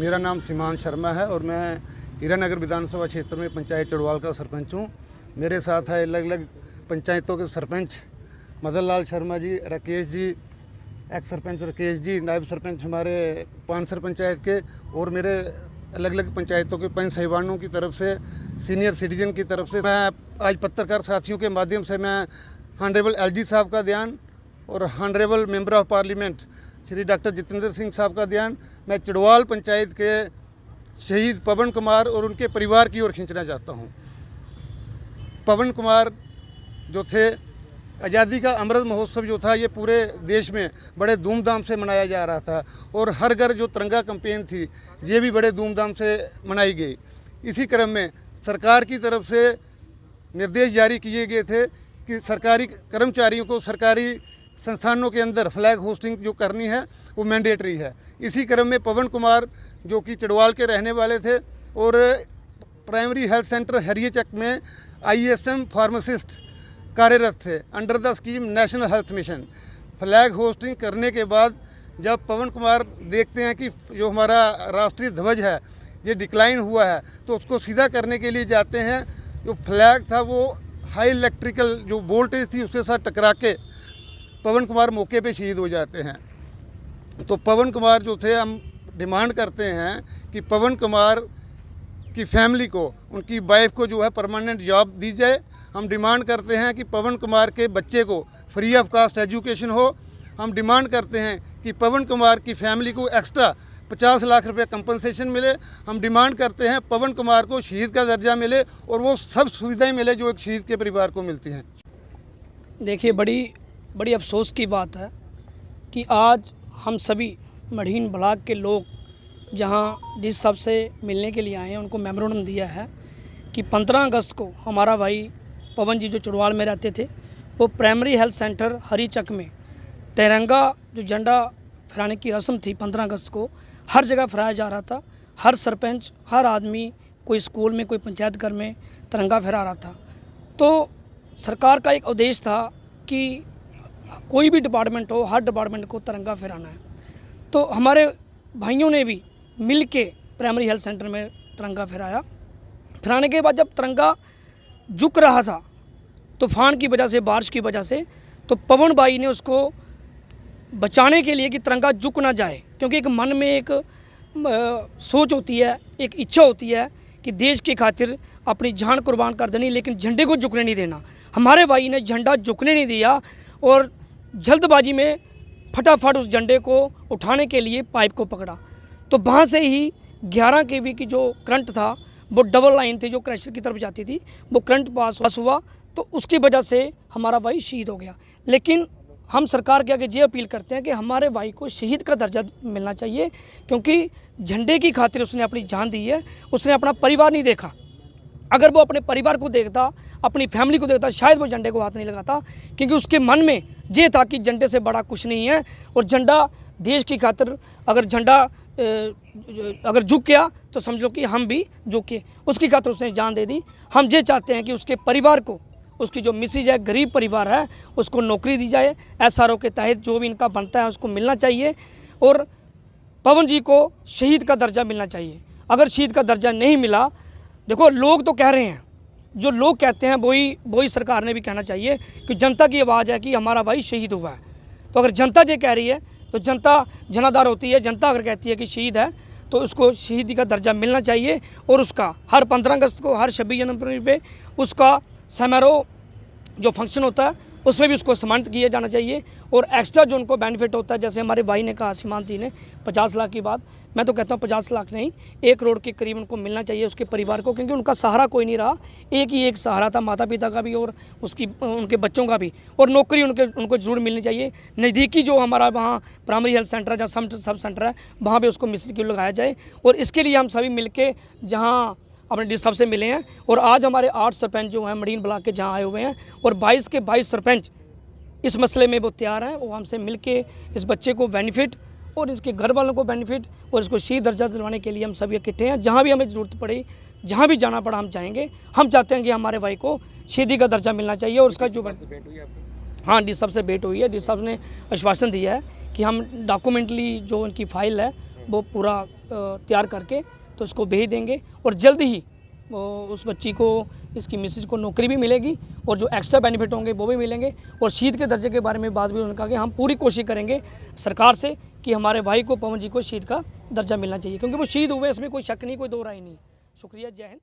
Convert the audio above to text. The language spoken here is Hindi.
मेरा नाम सीमान शर्मा है और मैं हीरानगर विधानसभा क्षेत्र में पंचायत चड़वाल का सरपंच हूँ। मेरे साथ है अलग अलग पंचायतों के सरपंच मदन लाल शर्मा जी, राकेश जी, एक्स सरपंच राकेश जी, नायब सरपंच हमारे पानसर पंचायत के, और मेरे अलग अलग पंचायतों के पंच साहिबानों की तरफ से, सीनियर सिटीजन की तरफ से मैं आज पत्रकार साथियों के माध्यम से मैं ऑनरेबल एलजी साहब का ध्यान और honourable member of parliament Shri doctor Jitendra Singh साहब का ध्यान मैं चड़वाल पंचायत के शहीद पवन कुमार और उनके परिवार की ओर खींचना चाहता हूं। पवन कुमार जो थे, आज़ादी का अमृत महोत्सव जो था ये पूरे देश में बड़े धूमधाम से मनाया जा रहा था और हर घर जो तिरंगा कैंपेन थी ये भी बड़े धूमधाम से मनाई गई। इसी क्रम में सरकार की तरफ से निर्देश जारी किए गए थे कि सरकारी कर्मचारियों को सरकारी संस्थानों के अंदर फ्लैग होस्टिंग जो करनी है वो मैंडेटरी है। इसी क्रम में पवन कुमार जो कि चड़वाल के रहने वाले थे और प्राइमरी हेल्थ सेंटर हरियचक में ISM फार्मासिस्ट कार्यरत थे under the scheme national health mission. Flag hosting करने के बाद जब पवन कुमार देखते हैं कि जो हमारा राष्ट्रीय ध्वज है ये डिक्लाइन हुआ है तो उसको सीधा करने के लिए जाते हैं। जो फ्लैग था वो हाई इलेक्ट्रिकल जो वोल्टेज थी उसके साथ टकरा के पवन कुमार मौके पे शहीद हो जाते हैं। तो पवन कुमार जो थे, हम डिमांड करते हैं कि पवन कुमार की फैमिली को, उनकी वाइफ को जो है परमानेंट जॉब दी जाए। हम डिमांड करते हैं कि पवन कुमार के बच्चे को फ्री ऑफ कास्ट एजुकेशन हो। हम डिमांड करते हैं कि पवन कुमार की फैमिली को एक्स्ट्रा 50 लाख रुपए कंपनसेशन मिले। हम डिमांड करते हैं पवन कुमार को शहीद का दर्जा मिले और वो सब सुविधाएं मिले जो एक शहीद के परिवार को मिलती हैं। देखिए, बड़ी अफसोस की बात है कि आज हम सभी मढ़ीन ब्लॉक के लोग जहां जिस सब से मिलने के लिए आए हैं उनको मेमोरेंडम दिया है कि 15 अगस्त को हमारा भाई पवन जी जो चड़वाल में रहते थे वो प्राइमरी हेल्थ सेंटर हरिचक में तिरंगा जो झंडा फहराने की रस्म थी 15 अगस्त को हर जगह फहराया जा रहा था। हर सरपंच, हर आदमी, कोई स्कूल में, कोई पंचायत घर में तिरंगा फहरा रहा था। तो सरकार का एक उद्देश्य था कि कोई भी डिपार्टमेंट हो, हर डिपार्टमेंट को तिरंगा फहराना है। तो हमारे भाइयों ने भी मिल के प्राइमरी हेल्थ सेंटर में तिरंगा फहराया। फहराने के बाद जब तिरंगा झुक रहा था तूफान की वजह से, बारिश की वजह से, तो पवन भाई ने उसको बचाने के लिए कि तिरंगा झुक ना जाए, क्योंकि एक मन में एक सोच होती है, एक इच्छा होती है कि देश की खातिर अपनी जान कुर्बान कर देनी, लेकिन झंडे को झुकने नहीं देना। हमारे भाई ने झंडा झुकने नहीं दिया और जल्दबाजी में फटाफट उस झंडे को उठाने के लिए पाइप को पकड़ा। तो वहाँ से ही 11 kV की जो करंट था वो डबल लाइन थी जो क्रैशर की तरफ जाती थी, वो करंट पास हुआ तो उसकी वजह से हमारा भाई शहीद हो गया। लेकिन हम सरकार के आगे ये अपील करते हैं कि हमारे भाई को शहीद का दर्जा मिलना चाहिए, क्योंकि झंडे की खातिर उसने अपनी जान दी है, उसने अपना परिवार नहीं देखा। अगर वो अपने परिवार को देखता, अपनी फैमिली को देखता, शायद वो झंडे को हाथ नहीं लगाता, क्योंकि उसके मन में ये था कि झंडे से बड़ा कुछ नहीं है और झंडा देश की खातिर अगर झंडा अगर झुक गया तो समझ लो कि हम भी झुके, उसकी खातिर उसने जान दे दी। हम ये चाहते हैं कि उसके परिवार को, उसकी जो मिसेज है, गरीब परिवार है, उसको नौकरी दी जाए, SRO के तहत जो भी इनका बनता है उसको मिलना चाहिए और पवन जी को शहीद का दर्जा मिलना चाहिए। अगर शहीद का दर्जा नहीं मिला, देखो लोग तो कह रहे हैं, जो लोग कहते हैं वही सरकार ने भी कहना चाहिए कि जनता की आवाज़ है कि हमारा भाई शहीद हुआ है। तो अगर जनता ये कह रही है तो जनता जनाधार होती है। जनता अगर कहती है कि शहीद है तो उसको शहीदी का दर्जा मिलना चाहिए और उसका हर 15 अगस्त को, हर 26 जनवरी पे उसका समारोह जो फंक्शन होता है उसमें भी उसको सम्मानित किया जाना चाहिए। और एक्स्ट्रा जो उनको बेनिफिट होता है, जैसे हमारे भाई ने कहा, सीमांत जी ने 50 लाख की बात, मैं तो कहता हूँ 50 लाख नहीं, 1 करोड़ के करीब उनको मिलना चाहिए उसके परिवार को, क्योंकि उनका सहारा कोई नहीं रहा। एक ही एक सहारा था, माता पिता का भी और उनके बच्चों का भी, और नौकरी उनको ज़रूर मिलनी चाहिए। नज़दीकी जो हमारा वहाँ प्राइमरी हेल्थ सेंटर जहाँ सब सेंटर है वहाँ पर उसको मिस्त्री की लगाया जाए। और इसके लिए हम सभी मिल के जहाँ अपने डी साहब से मिले हैं और आज हमारे 8 सरपंच जो हैं मढ़ीन ब्लॉक के जहाँ आए हुए हैं और 22 के 22 सरपंच इस मसले में वो तैयार हैं। वो हमसे मिल के इस बच्चे को बेनिफिट और इसके घर वालों को बेनिफिट और इसको शहीद दर्जा दिलवाने के लिए हम सभी इकट्ठे हैं। जहाँ भी हमें ज़रूरत पड़े, जहाँ भी जाना पड़ा हम जाएंगे। हम चाहते हैं कि हमारे भाई को शहीदी का दर्जा मिलना चाहिए। और उसका जो हाँ, डी साहब से भेंट हुई है। डी साहब ने आश्वासन दिया है कि हम डॉक्यूमेंटली जो उनकी फ़ाइल है वो पूरा तैयार करके तो इसको भेज देंगे और जल्द ही उस बच्ची को, इसकी मिसेज को नौकरी भी मिलेगी और जो एक्स्ट्रा बेनिफिट होंगे वो भी मिलेंगे। और शहीद के दर्जे के बारे में बात भी उन्होंने कहा कि हम पूरी कोशिश करेंगे सरकार से कि हमारे भाई को, पवन जी को शहीद का दर्जा मिलना चाहिए, क्योंकि वो शहीद हुए, इसमें कोई शक नहीं, कोई दो राय नहीं। शुक्रिया, जय हिंद।